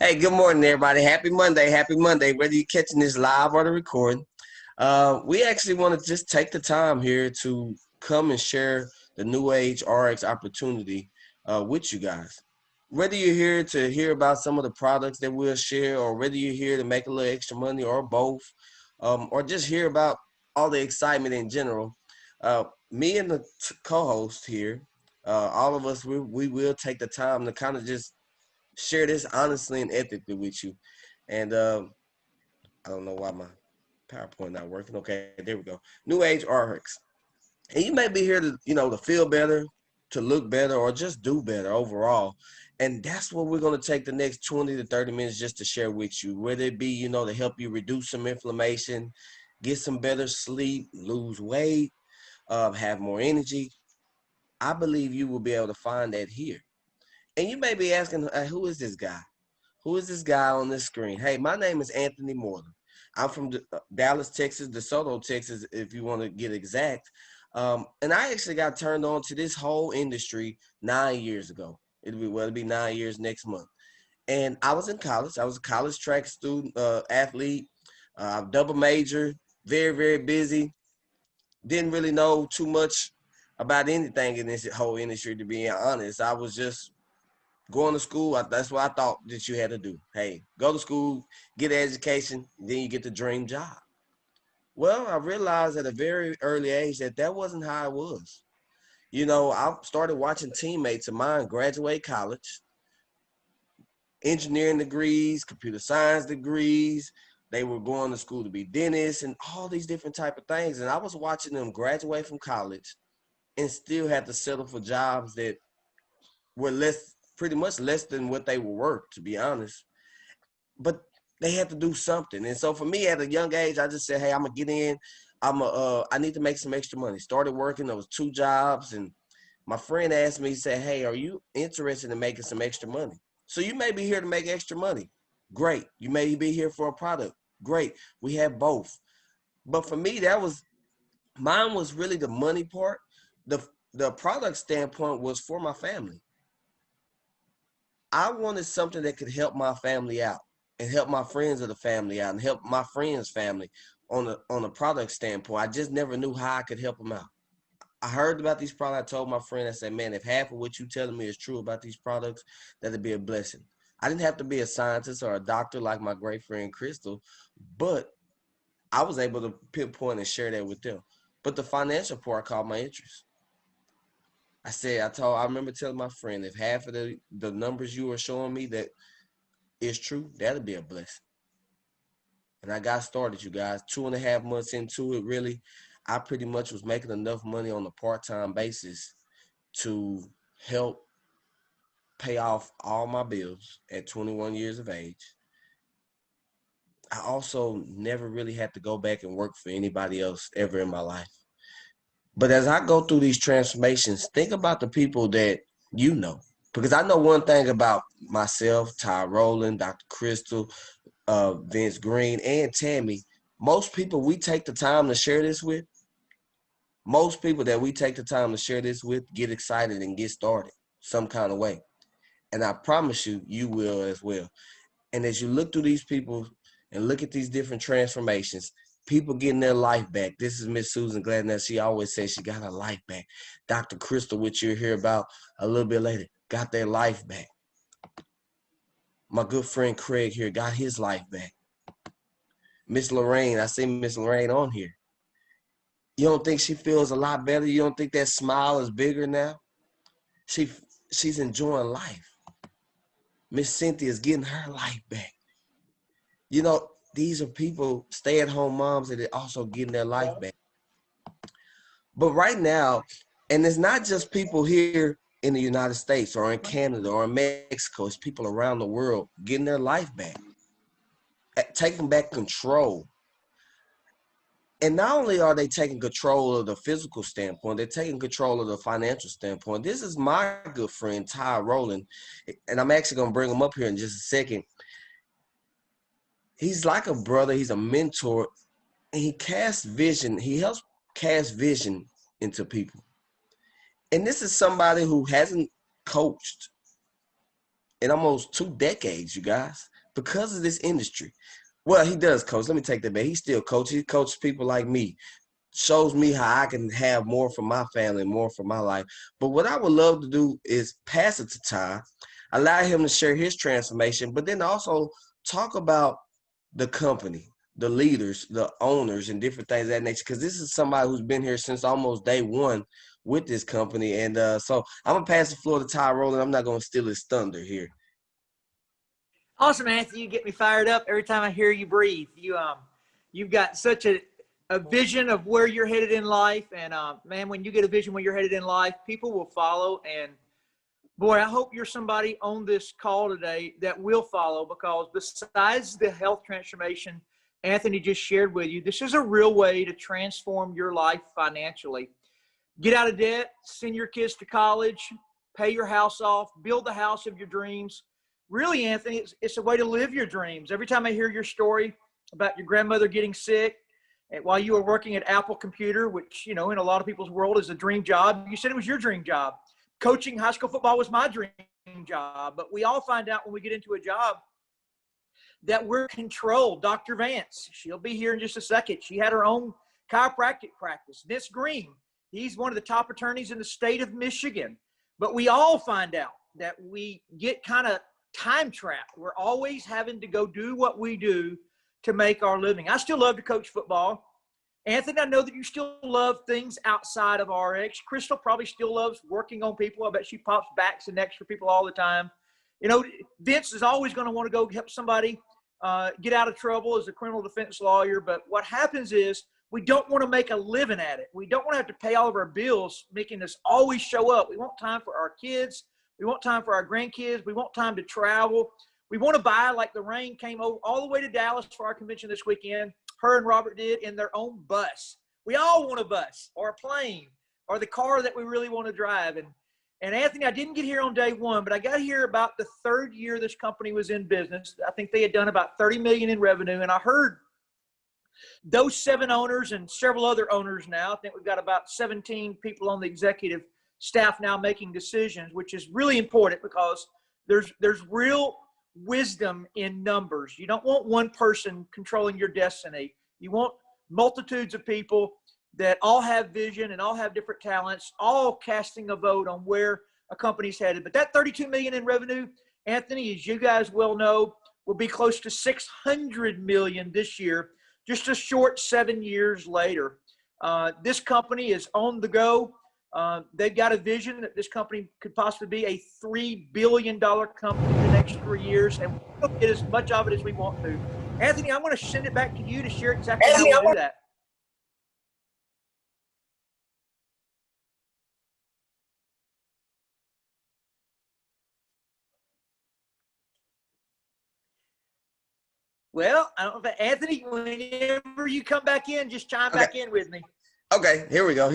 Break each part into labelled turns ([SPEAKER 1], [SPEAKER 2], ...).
[SPEAKER 1] Hey, good morning, everybody. Happy Monday. Happy Monday, whether you're catching this live or the recording. We actually want to just take the time here to come and share the NewAge ARIIX opportunity with you guys. Whether you're here to hear about some of the products that we'll share, or whether you're here to make a little extra money, or both, or just hear about all the excitement in general, me and the co-host here, all of us, we will take the time to kind of just share this honestly and ethically with you. And I don't know why my PowerPoint not working. Okay, there we go. NewAge ARIIX. And you may be here to, to feel better, to look better, or just do better overall. And that's what we're going to take the next 20 to 30 minutes just to share with you. Whether it be, to help you reduce some inflammation, get some better sleep, lose weight, have more energy. I believe you will be able to find that here. And you may be asking, who is this guy? Who is this guy on this screen? Hey, my name is Anthony Moreland. I'm from Dallas, Texas, DeSoto, Texas, if you want to get exact. And I actually got turned on to this whole industry 9 years ago. It'll be 9 years next month. And I was in college. I was a college track student, athlete, double major, very, very busy. Didn't really know too much about anything in this whole industry, to be honest. I was just going to school. That's what I thought that you had to do. Hey, go to school, get an education, then you get the dream job. Well, I realized at a very early age that that wasn't how it was. I started watching teammates of mine graduate college, engineering degrees, computer science degrees. They were going to school to be dentists and all these different type of things. And I was watching them graduate from college and still had to settle for jobs that were pretty much less than what they were worth, to be honest. But they had to do something. And so for me at a young age, I just said, hey, I'm gonna get in. I need to make some extra money. Started working. There was 2 jobs, and my friend asked me, he said, hey, are you interested in making some extra money? So you may be here to make extra money. Great. You may be here for a product. Great. We have both. But for me, mine was really the money part. The the product standpoint was for my family. I wanted something that could help my family out and help my friends of the family out and help my friends' family on a product standpoint. I just never knew how I could help them out. I heard about these products. I told my friend, I said, man, if half of what you telling me is true about these products, that'd be a blessing. I didn't have to be a scientist or a doctor like my great friend Kristal, but I was able to pinpoint and share that with them. But the financial part caught my interest. I remember telling my friend, if half of the numbers you are showing me that is true, that'll be a blessing. And I got started, you guys. 2.5 months into it, really, I pretty much was making enough money on a part-time basis to help pay off all my bills at 21 years of age. I also never really had to go back and work for anybody else ever in my life. But as I go through these transformations, think about the people that you know. Because I know one thing about myself, Todd, Rowland, Dr. Kristal, Vince Green, and Tammy. Most people we take the time to share this with, most people that we take the time to share this with get excited and get started some kind of way. And I promise you, you will as well. And as you look through these people and look at these different transformations, people getting their life back. This is Miss Susan Gladnell. She always says she got her life back. Dr. Kristal, which you'll hear about a little bit later, got their life back. My good friend Craig here got his life back. Miss Lorraine, I see Miss Lorraine on here. You don't think she feels a lot better? You don't think that smile is bigger now? She she's enjoying life. Miss Cynthia's getting her life back. These are people, stay-at-home moms that are also getting their life back. But right now, and it's not just people here in the United States or in Canada or in Mexico, it's people around the world getting their life back, taking back control. And not only are they taking control of the physical standpoint, they're taking control of the financial standpoint. This is my good friend, Todd Rowland, and I'm actually going to bring him up here in just a second. He's like a brother. He's a mentor, and he casts vision. He helps cast vision into people. And this is somebody who hasn't coached in almost 2 decades, you guys, because of this industry. Well, he does coach. Let me take that back. He still coaches. He coaches people like me, shows me how I can have more for my family, more for my life. But what I would love to do is pass it to Todd, allow him to share his transformation, but then also talk about the company, the leaders, the owners, and different things of that nature. Because this is somebody who's been here since almost day one with this company. And so I'm going to pass the floor to Todd Rowland. I'm not going to steal his thunder here.
[SPEAKER 2] Awesome, Anthony. You get me fired up every time I hear you breathe. You've got such a vision of where you're headed in life. And, man, when you get a vision where you're headed in life, people will follow. And, boy, I hope you're somebody on this call today that will follow, because besides the health transformation Anthony just shared with you, this is a real way to transform your life financially. Get out of debt, send your kids to college, pay your house off, build the house of your dreams. Really, Anthony, it's a way to live your dreams. Every time I hear your story about your grandmother getting sick and while you were working at Apple Computer, which, you know, in a lot of people's world is a dream job, you said it was your dream job. Coaching high school football was my dream job. But we all find out when we get into a job that we're controlled. Dr. Vance, she'll be here in just a second. She had her own chiropractic practice. This Green, he's one of the top attorneys in the state of Michigan. But we all find out that we get kind of time trapped. We're always having to go do what we do to make our living. I still love to coach football. Anthony, I know that you still love things outside of RX. Kristal probably still loves working on people. I bet she pops backs and necks for people all the time. You know, Vince is always going to want to go help somebody get out of trouble as a criminal defense lawyer. But what happens is we don't want to make a living at it. We don't want to have to pay all of our bills, making us always show up. We want time for our kids. We want time for our grandkids. We want time to travel. We want to buy, like the rain came over all the way to Dallas for our convention this weekend. Her and Robert did in their own bus. We all want a bus or a plane or the car that we really want to drive. And Anthony, I didn't get here on day one, but I got here about the third year this company was in business. I think they had done about $30 million in revenue. And I heard those 7 owners and several other owners now, I think we've got about 17 people on the executive staff now making decisions, which is really important because there's real wisdom in numbers. You don't want one person controlling your destiny. You want multitudes of people that all have vision and all have different talents, all casting a vote on where a company's headed. But that $32 million in revenue, Anthony, as you guys well know, will be close to $600 million this year, just a short 7 years later. This company is on the go. They've got a vision that this company could possibly be a $3 billion company in the next 3 years, and we'll get as much of it as we want to. Anthony, I'm going to send it back to you to share exactly how we do that. Well, I don't know if Anthony, whenever you come back in, just chime back in with me.
[SPEAKER 1] Okay, here we go.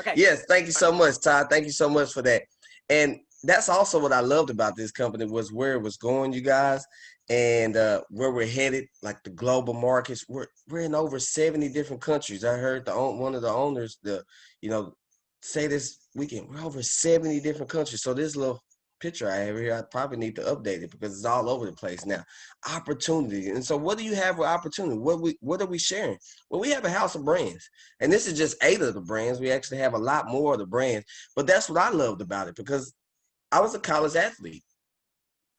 [SPEAKER 1] Okay. Yes, thank you so much, Todd. Thank you so much for that. And that's also what I loved about this company was where it was going, you guys, and where we're headed, like the global markets. We're in over 70 different countries. I heard one of the owners, say this weekend, we're over 70 different countries. So this little picture I have here, I probably need to update it because it's all over the place now. Opportunity. And so what do you have with opportunity? What are we sharing? Well, we have a house of brands, and this is just 8 of the brands. We actually have a lot more of the brands, but that's what I loved about it because I was a college athlete.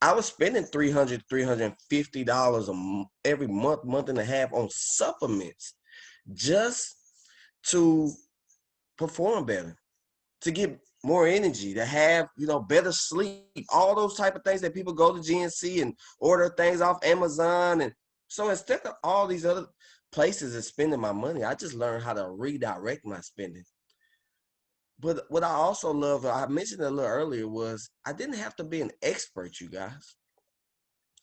[SPEAKER 1] I was spending $300, $350 every month and a half on supplements just to perform better, to get more energy, to have, better sleep, all those type of things that people go to GNC and order things off Amazon. And so instead of all these other places and spending my money, I just learned how to redirect my spending. But what I also love, I mentioned it a little earlier, was I didn't have to be an expert, you guys.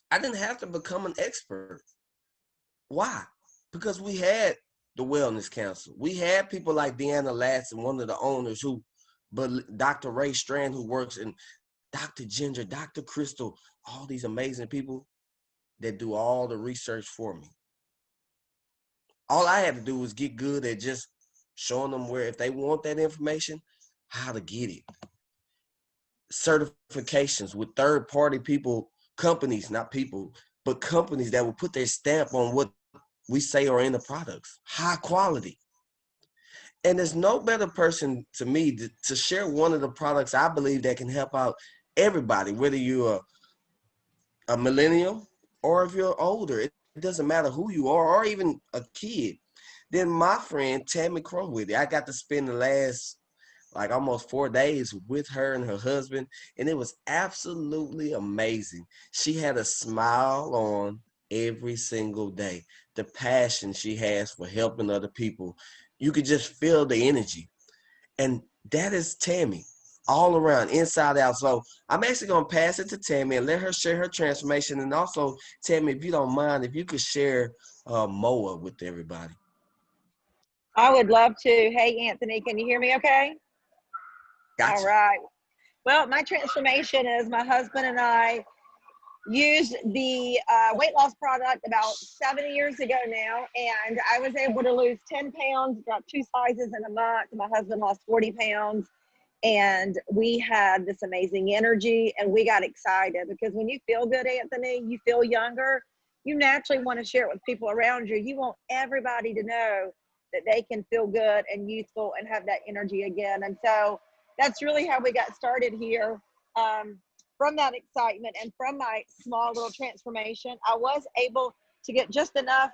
[SPEAKER 1] I didn't have to become an expert. Why? Because we had the Wellness Council. We had people like Deanna Latson, one of the owners, but Dr. Ray Strand, who works in Dr. Ginger, Dr. Kristal, all these amazing people that do all the research for me. All I had to do was get good at just showing them where, if they want that information, how to get it. certifications with third-party people, companies, not people, but companies that will put their stamp on what we say are in the products, high quality. And there's no better person to me to share one of the products I believe that can help out everybody, whether you're a millennial or if you're older. It doesn't matter who you are or even a kid. Then my friend Tammy Krumwiede, I got to spend the last like almost 4 days with her and her husband, and it was absolutely amazing. She had a smile on every single day. The passion she has for helping other people, you could just feel the energy. And that is Tammy all around, inside out. So I'm actually going to pass it to Tammy and let her share her transformation. And also, Tammy, if you don't mind, if you could share Moa with everybody.
[SPEAKER 3] I would love to. Hey, Anthony, can you hear me okay? All
[SPEAKER 1] Gotcha.
[SPEAKER 3] right. Well, my transformation is my husband and I used the weight loss product about 7 years ago now, and I was able to lose 10 pounds, drop 2 sizes in a month. My husband lost 40 pounds, and we had this amazing energy, and we got excited because when you feel good, Anthony, you feel younger, you naturally want to share it with people around you. You want everybody to know that they can feel good and youthful and have that energy again. And so that's really how we got started here. From that excitement and from my small little transformation, I was able to get just enough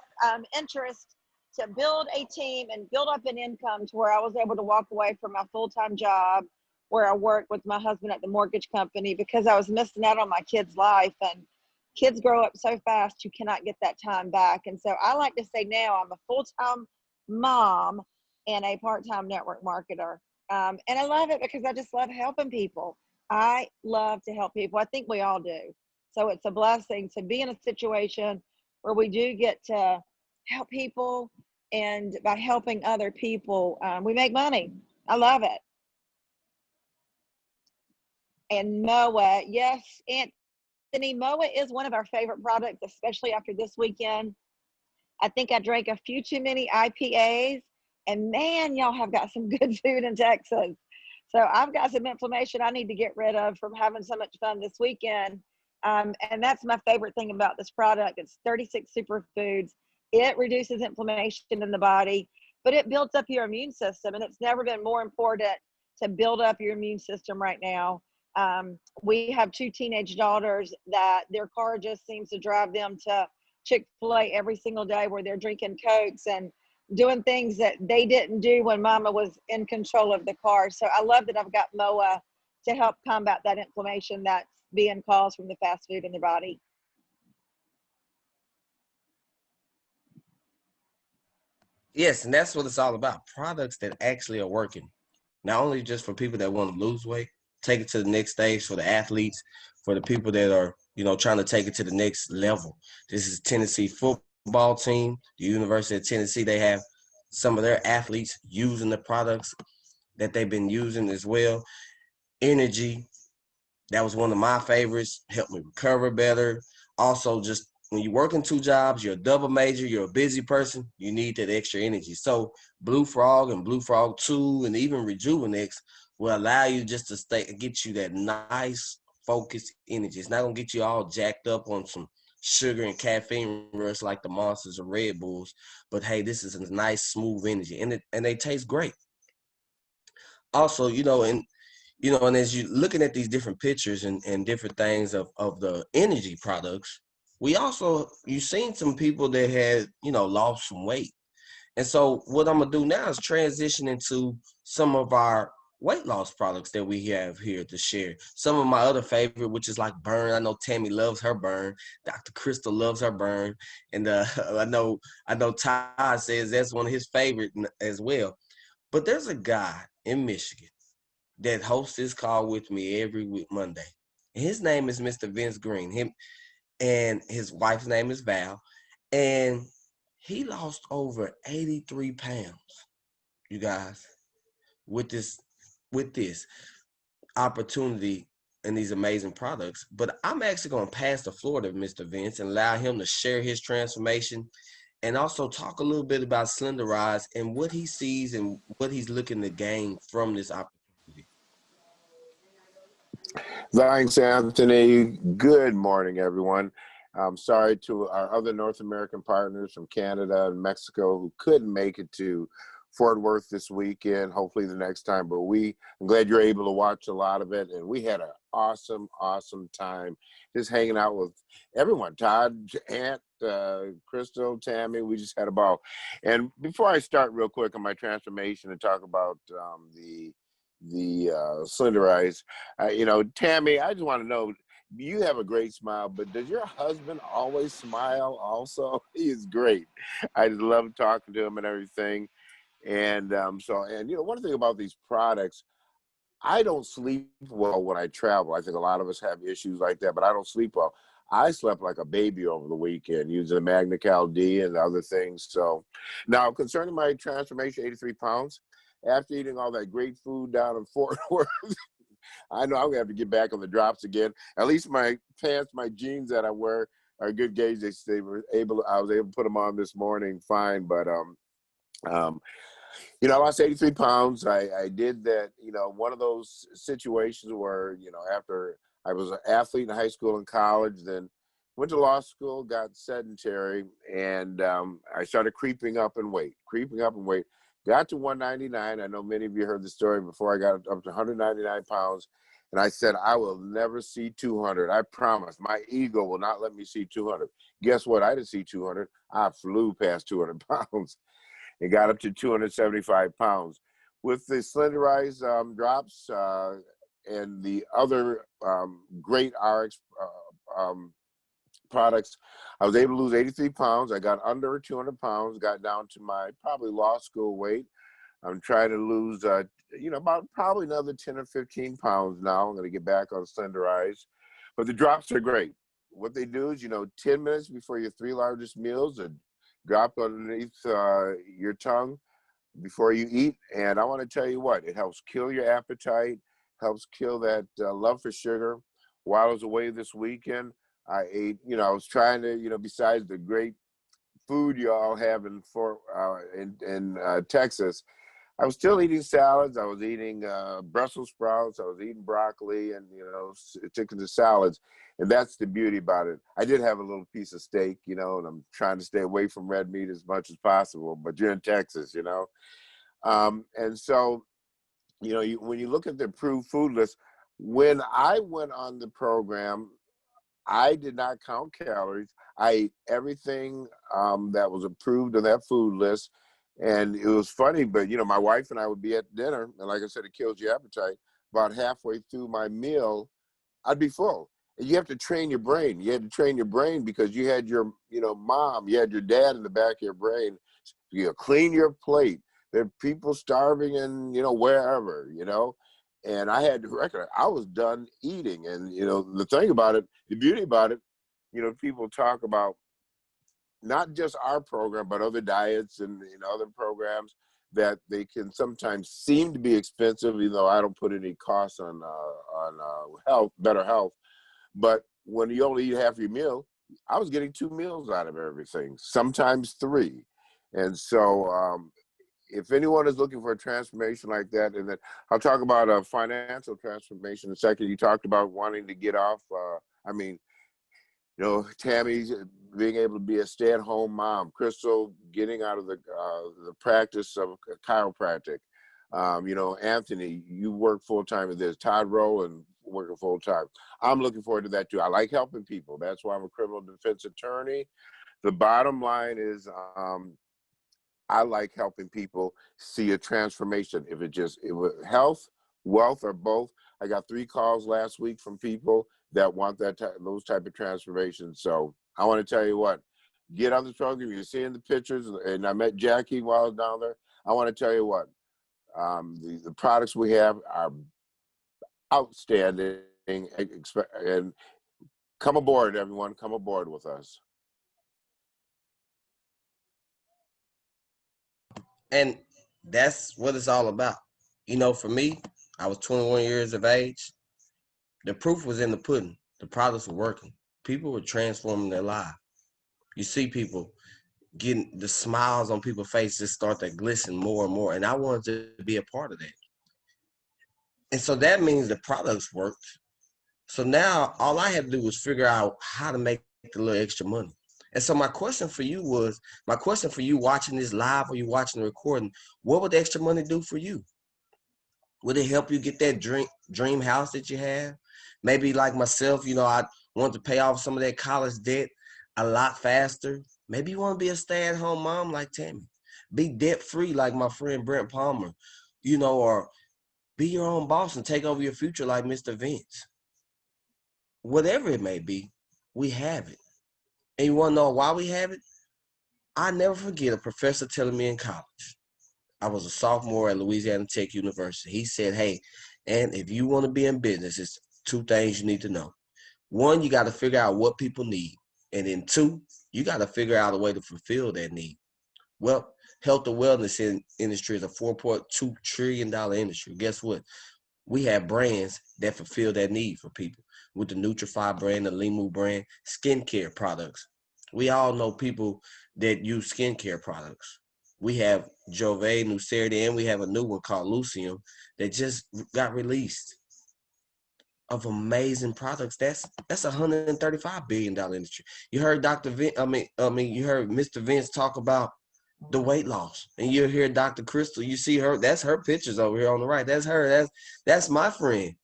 [SPEAKER 3] interest to build a team and build up an income to where I was able to walk away from my full-time job where I worked with my husband at the mortgage company because I was missing out on my kids' life. And kids grow up so fast, you cannot get that time back. And so I like to say now I'm a full-time mom and a part-time network marketer. And I love it because I just love helping people. I love to help people. I think we all do. So it's a blessing to be in a situation where we do get to help people. And by helping other people, we make money. I love it. And Moa, yes, Anthony, Moa is one of our favorite products, especially after this weekend. I think I drank a few too many IPAs, and man, y'all have got some good food in Texas. So I've got some inflammation I need to get rid of from having so much fun this weekend. And that's my favorite thing about this product. It's 36 superfoods. It reduces inflammation in the body, but it builds up your immune system. And it's never been more important to build up your immune system right now. We have 2 teenage daughters that their car just seems to drive them to Chick-fil-A every single day where they're drinking Cokes and doing things that they didn't do when mama was in control of the car. So I love that I've got Moa to help combat that inflammation that's being caused from the fast food in the body.
[SPEAKER 1] Yes, and that's what it's all about. Products that actually are working. Not only just for people that want to lose weight, take it to the next stage for the athletes, for the people that are, trying to take it to the next level. This is Tennessee football team, the University of Tennessee. They have some of their athletes using the products that they've been using as well. Energy, that was one of my favorites, helped me recover better. Also, just when you're working 2 jobs, you're a double major, you're a busy person, you need that extra energy. So Blue Frog and Blue Frog 2 and even Rejuvenex will allow you just to get you that nice, focused energy. It's not going to get you all jacked up on some sugar and caffeine rush like the Monsters or Red Bulls. But hey, this is a nice, smooth energy, and they taste great. Also, and as you looking at these different pictures and different things of the energy products, you've seen some people that had, lost some weight. And so what I'm gonna do now is transition into some of our weight loss products that we have here to share. Some of my other favorite, which is like Burn. I know Tammy loves her Burn. Dr. Kristal loves her Burn. And I know Todd says that's one of his favorite as well. But there's a guy in Michigan that hosts this call with me every week Monday. And his name is Mr. Vince Green. Him and his wife's name is Val. And he lost over 83 pounds, you guys, with this opportunity and these amazing products. But I'm actually going to pass the floor to Mr. Vince and allow him to share his transformation and also talk a little bit about Slenderize and what he sees and what he's looking to gain from this opportunity.
[SPEAKER 4] Thanks, Anthony. Good morning, everyone. I'm sorry to our other North American partners from Canada and Mexico who couldn't make it to Fort Worth this weekend. Hopefully the next time, but I'm glad you're able to watch a lot of it. And we had an awesome time just hanging out with everyone. Todd, Aunt, Kristal, Tammy, we just had a ball. And before I start real quick on my transformation and talk about the Slender Eyes, Tammy, I just want to know, you have a great smile, but does your husband always smile also? He is great. I just love talking to him and everything. And one thing about these products, I don't sleep well when I travel. I think a lot of us have issues like that, but I don't sleep well. I slept like a baby over the weekend using the Magna-Cal D and other things. So now concerning my transformation, 83 pounds, after eating all that great food down in Fort Worth, I know I'm gonna have to get back on the drops again. At least my pants, my jeans that I wear are a good gauge. I was able to put them on this morning fine, but I lost 83 pounds. I did that, one of those situations where, after I was an athlete in high school and college, then went to law school, got sedentary, and I started creeping up in weight. Got to 199. I know many of you heard the story before. I got up to 199 pounds. And I said, I will never see 200. I promise. My ego will not let me see 200. Guess what? I didn't see 200. I flew past 200 pounds and got up to 275 pounds. With the Slender Eyes drops and the other great RX products, I was able to lose 83 pounds. I got under 200 pounds, got down to my probably law school weight. I'm trying to lose, about probably another 10 or 15 pounds now. I'm going to get back on Slender Eyes. But the drops are great. What they do is, 10 minutes before your 3 largest meals, a drop underneath your tongue before you eat. And I want to tell you what, it helps kill your appetite, helps kill that love for sugar. While I was away this weekend, I ate, I was trying to, besides the great food you all have in Texas, I was still eating salads. I was eating Brussels sprouts. I was eating broccoli and, chicken to salads. And that's the beauty about it. I did have a little piece of steak, and I'm trying to stay away from red meat as much as possible, but you're in Texas, And so, when you look at the approved food list, when I went on the program, I did not count calories. I ate everything that was approved on that food list. And it was funny, but, my wife and I would be at dinner. And like I said, it kills your appetite. About halfway through my meal, I'd be full. And you have to train your brain. You had to train your brain because you had your, mom, you had your dad in the back of your brain. Clean your plate. There are people starving and, wherever, And I had to reckon I was done eating. And, the thing about it, the beauty about it, people talk about not just our program, but other diets and other programs that they can sometimes seem to be expensive, even though I don't put any costs on health, better health. But when you only eat half your meal, I was getting 2 meals out of everything, sometimes 3. And so if anyone is looking for a transformation like that, and then I'll talk about a financial transformation in a second. You talked about wanting to get off. Tammy's being able to be a stay-at-home mom. Kristal getting out of the practice of chiropractic. Anthony, you work full-time at this. Todd, Rowland, working full-time. I'm looking forward to that too. I like helping people. That's why I'm a criminal defense attorney. The bottom line is I like helping people see a transformation. If it was health, wealth, or both. I got 3 calls last week from people that want those type of transformations. So I want to tell you what, get on this program. You're seeing the pictures, and I met Jackie while I was down there. I want to tell you what, the products we have are outstanding, and come aboard, everyone. Come aboard with us.
[SPEAKER 1] And that's what it's all about. For me, I was 21 years of age. The proof was in the pudding. The products were working. People were transforming their lives. You see people getting the smiles on people's faces start to glisten more and more. And I wanted to be a part of that. And so that means the products worked. So now all I had to do was figure out how to make the little extra money. And so my question for you watching this live or you watching the recording, what would the extra money do for you? Would it help you get that dream house that you have? Maybe like myself, I want to pay off some of that college debt a lot faster. Maybe you want to be a stay-at-home mom like Tammy. Be debt-free like my friend Brent Palmer, or be your own boss and take over your future like Mr. Vance. Whatever it may be, we have it. And you want to know why we have it? I never forget a professor telling me in college. I was a sophomore at Louisiana Tech University. He said, hey, and if you want to be in business, it's two things you need to know. One, you got to figure out what people need. And then two, you got to figure out a way to fulfill that need. Well, health and wellness industry is a $4.2 trillion industry. Guess what? We have brands that fulfill that need for people. With the Nutrify brand, the Limu brand, skincare products. We all know people that use skincare products. We have Jove, Nucerity, and we have a new one called Lucium that just got released of amazing products. That's $135 billion industry. You heard Dr. Vin, you heard Mr. Vince talk about the weight loss, and you hear Dr. Kristal. You see her. That's her pictures over here on the right. That's her. That's my friend.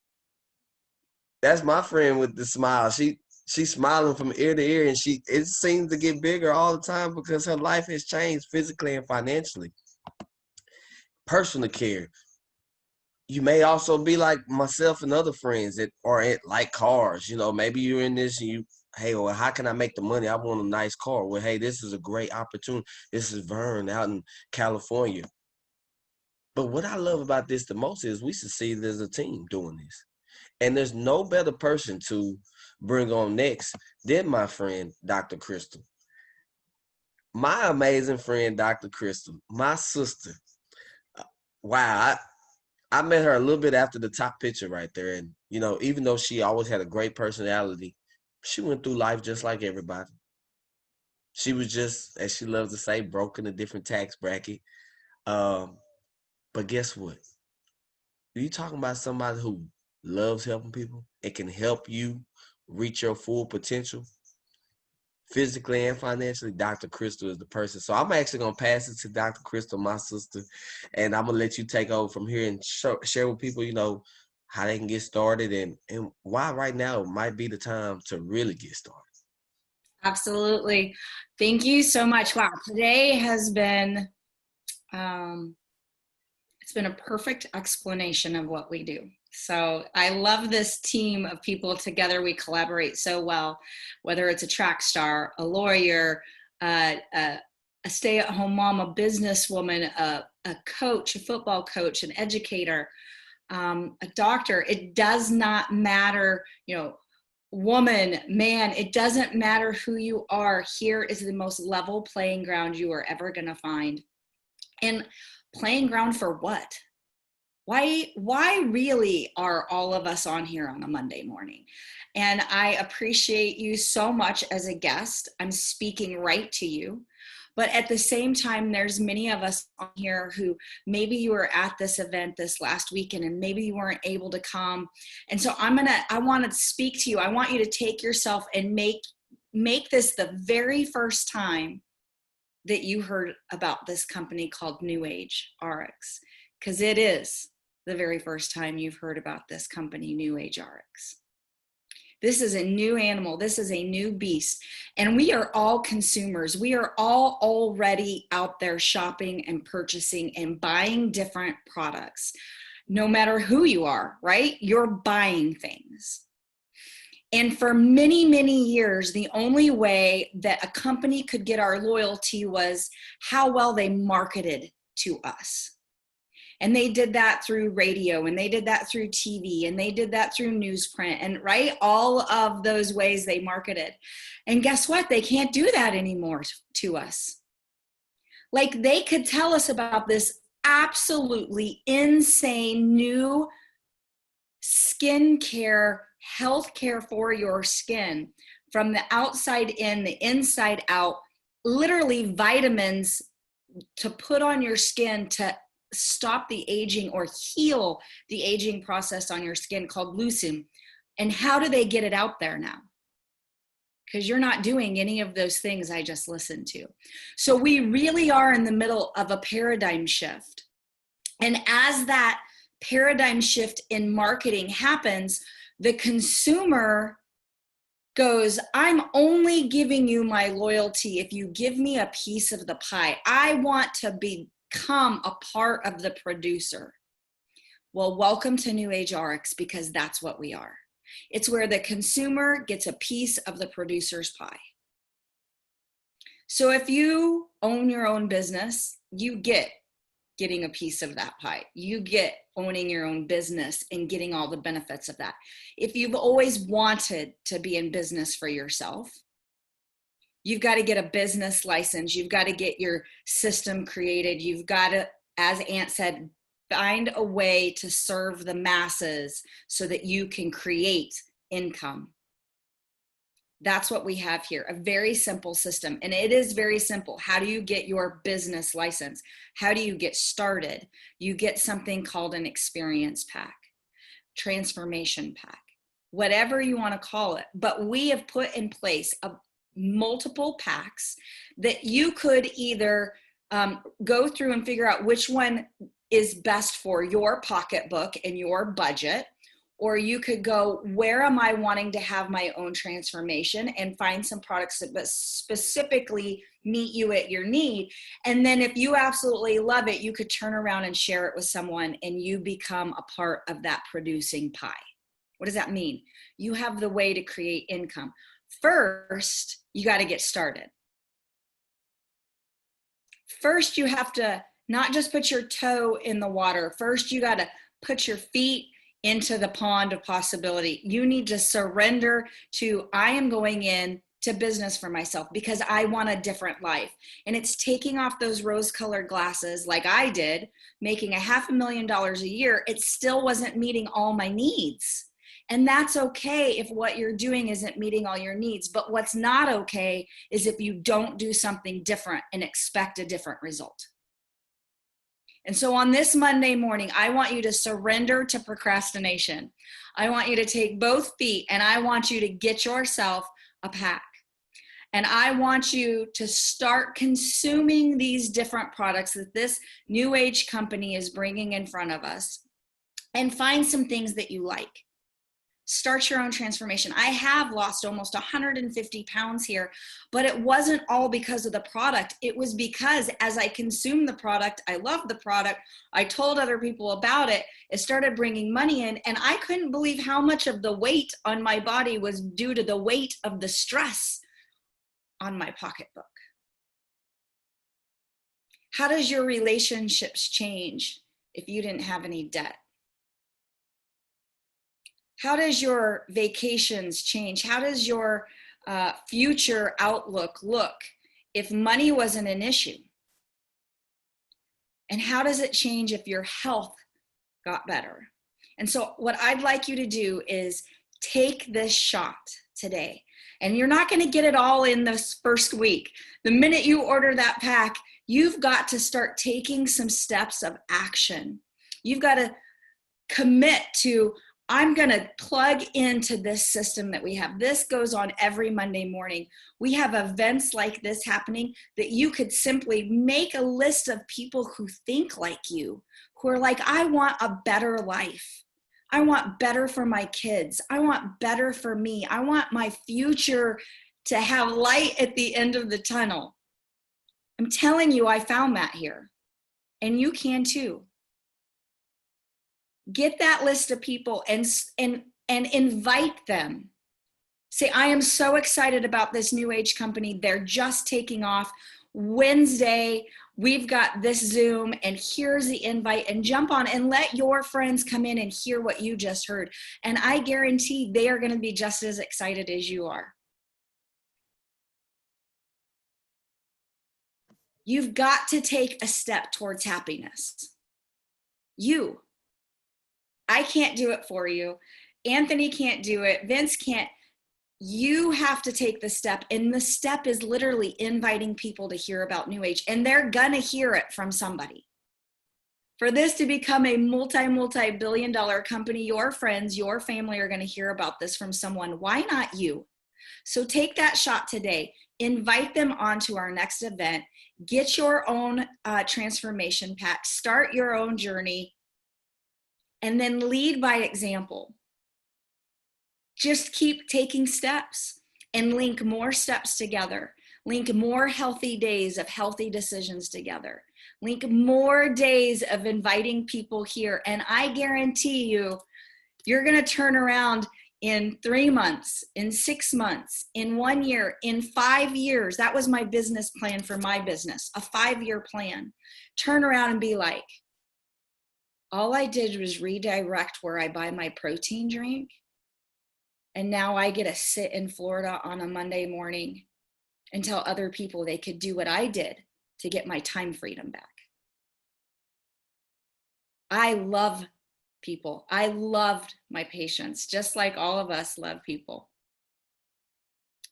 [SPEAKER 1] That's my friend with the smile. She's smiling from ear to ear, and it seems to get bigger all the time because her life has changed physically and financially. Personal care. You may also be like myself and other friends that are like cars. Maybe you're in this and hey, well, how can I make the money? I want a nice car. Well, hey, this is a great opportunity. This is Vern out in California. But what I love about this the most is we succeed as a team doing this. And there's no better person to bring on next than my friend, Dr. Kristal. My amazing friend, Dr. Kristal, my sister. Wow, I met her a little bit after the top picture right there. And, even though she always had a great personality, she went through life just like everybody. She was just, as she loves to say, broke in a different tax bracket. But guess what? You talking about somebody who loves helping people and can help you reach your full potential physically and financially. Dr. Kristal is the person. So I'm actually going to pass it to Dr. Kristal, my sister, and I'm going to let you take over from here and share with people, how they can get started and why right now might be the time to really get started.
[SPEAKER 5] Absolutely. Thank you so much. Wow. Today has been, it's been a perfect explanation of what we do. So I love this team of people together. We collaborate so well, whether it's a track star, a lawyer, a stay-at-home mom, a businesswoman, a coach, a football coach, an educator, a doctor. It does not matter, woman, man, it doesn't matter who you are. Here is the most level playing ground you are ever going to find. And playing ground for what? Why really are all of us on here on a Monday morning? And I appreciate you so much as a guest. I'm speaking right to you. But at the same time, there's many of us on here who maybe you were at this event this last weekend and maybe you weren't able to come. And so I want to speak to you. I want you to take yourself and make this the very first time that you heard about this company called NewAge ARIIX, because it is the very first time you've heard about this company, NewAge ARIIX. This is a new animal. This is a new beast. And we are all consumers. We are all already out there shopping and purchasing and buying different products. No matter who you are, right? You're buying things. And for many, many years, the only way that a company could get our loyalty was how well they marketed to us. And they did that through radio, and they did that through TV, and they did that through newsprint, and right, all of those ways they marketed. And guess what? They can't do that anymore to us. Like, they could tell us about this absolutely insane new skincare, healthcare for your skin, from the outside in, the inside out, literally vitamins to put on your skin to stop the aging or heal the aging process on your skin, called Lucium. And how do they get it out there now? Because you're not doing any of those things I just listened to. So we really are in the middle of a paradigm shift. And as that paradigm shift in marketing happens, the consumer goes, I'm only giving you my loyalty if you give me a piece of the pie. I want to become a part of the producer. Well, welcome to NewAge ARIIX, because that's what we are. It's where the consumer gets a piece of the producer's pie. So if you own your own business, you get getting a piece of that pie. You get owning your own business and getting all the benefits of that. If you've always wanted to be in business for yourself, you've got to get a business license. You've got to get your system created. You've got to, as Aunt said, find a way to serve the masses so that you can create income. That's what we have here, a very simple system. And it is very simple. How do you get your business license? How do you get started? You get something called an experience pack, transformation pack, whatever you want to call it. But we have put in place multiple packs that you could either go through and figure out which one is best for your pocketbook and your budget, or you could go, where am I wanting to have my own transformation, and find some products that specifically meet you at your need. And then if you absolutely love it, you could turn around and share it with someone, and you become a part of that producing pie. What does that mean? You have the way to create income. First, you got to get started. First, you have to not just put your toe in the water. First, you got to put your feet into the pond of possibility. You need to surrender to, I am going in to business for myself because I want a different life. And it's taking off those rose-colored glasses like I did, making $500,000 a year. It still wasn't meeting all my needs. And that's okay if what you're doing isn't meeting all your needs. But what's not okay is if you don't do something different and expect a different result. And so on this Monday morning, I want you to surrender to procrastination. I want you to take both feet, and I want you to get yourself a pack. And I want you to start consuming these different products that this new age company is bringing in front of us, and find some things that you like. Start your own transformation. I have lost almost 150 pounds here, but it wasn't all because of the product. It was because as I consumed the product, I loved the product, I told other people about it, it started bringing money in, and I couldn't believe how much of the weight on my body was due to the weight of the stress on my pocketbook. How does your relationships change if you didn't have any debt? How does your vacations change? How does your future outlook look if money wasn't an issue? And how does it change if your health got better? And so what I'd like you to do is take this shot today. And you're not going to get it all in this first week. The minute you order that pack, you've got to start taking some steps of action. You've got to commit to, I'm going to plug into this system that we have. This goes on every Monday morning. We have events like this happening that you could simply make a list of people who think like you, who are like, I want a better life. I want better for my kids. I want better for me. I want my future to have light at the end of the tunnel. I'm telling you, I found that here. And you can too. Get that list of people and invite them. Say, I am so excited about this new age company. They're just taking off. Wednesday, we've got this Zoom, and here's the invite, and jump on and let your friends come in and hear what you just heard. And I guarantee they are going to be just as excited as you are. You've got to take a step towards happiness. I can't do it for you. Anthony can't do it. Vince can't. You have to take the step. And the step is literally inviting people to hear about New Age. And they're going to hear it from somebody. For this to become a multi-billion dollar company, your friends, your family are going to hear about this from someone. Why not you? So take that shot today. Invite them onto our next event. Get your own transformation pack. Start your own journey. And then lead by example. Just keep taking steps and link more steps together. Link more healthy days of healthy decisions together. Link more days of inviting people here. And I guarantee you, you're going to turn around in 3 months, in 6 months, in 1 year, in 5 years. That was my business plan for my business, a 5-year plan. Turn around and be like, all I did was redirect where I buy my protein drink. And now I get to sit in Florida on a Monday morning and tell other people they could do what I did to get my time freedom back. I love people. I loved my patients, just like all of us love people.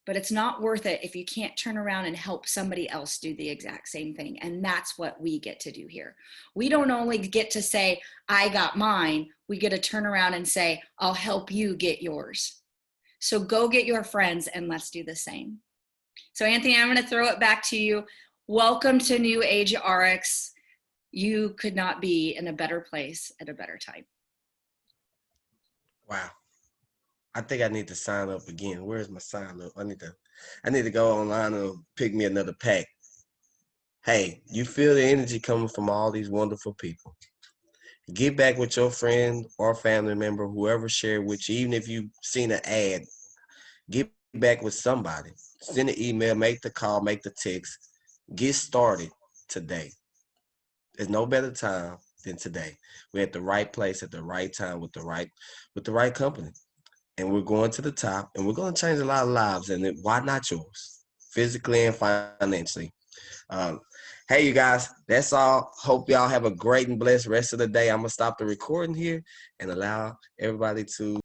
[SPEAKER 5] But it's not worth it if you can't turn around and help somebody else do the exact same thing. And that's what we get to do here. We don't only get to say, I got mine. We get to turn around and say, I'll help you get yours. So go get your friends and let's do the same. So Anthony, I'm going to throw it back to you. Welcome to NewAge ARIIX. You could not be in a better place at a better time.
[SPEAKER 1] Wow. I think I need to sign up again. Where's my sign up? I need to go online and pick me another pack. Hey, you feel the energy coming from all these wonderful people. Get back with your friend or family member, whoever shared with you, even if you've seen an ad. Get back with somebody. Send an email, make the call, make the text. Get started today. There's no better time than today. We're at the right place at the right time with the right company. And we're going to the top, and we're going to change a lot of lives. And why not yours, physically and financially? Hey, you guys, that's all. Hope y'all have a great and blessed rest of the day. I'm going to stop the recording here and allow everybody to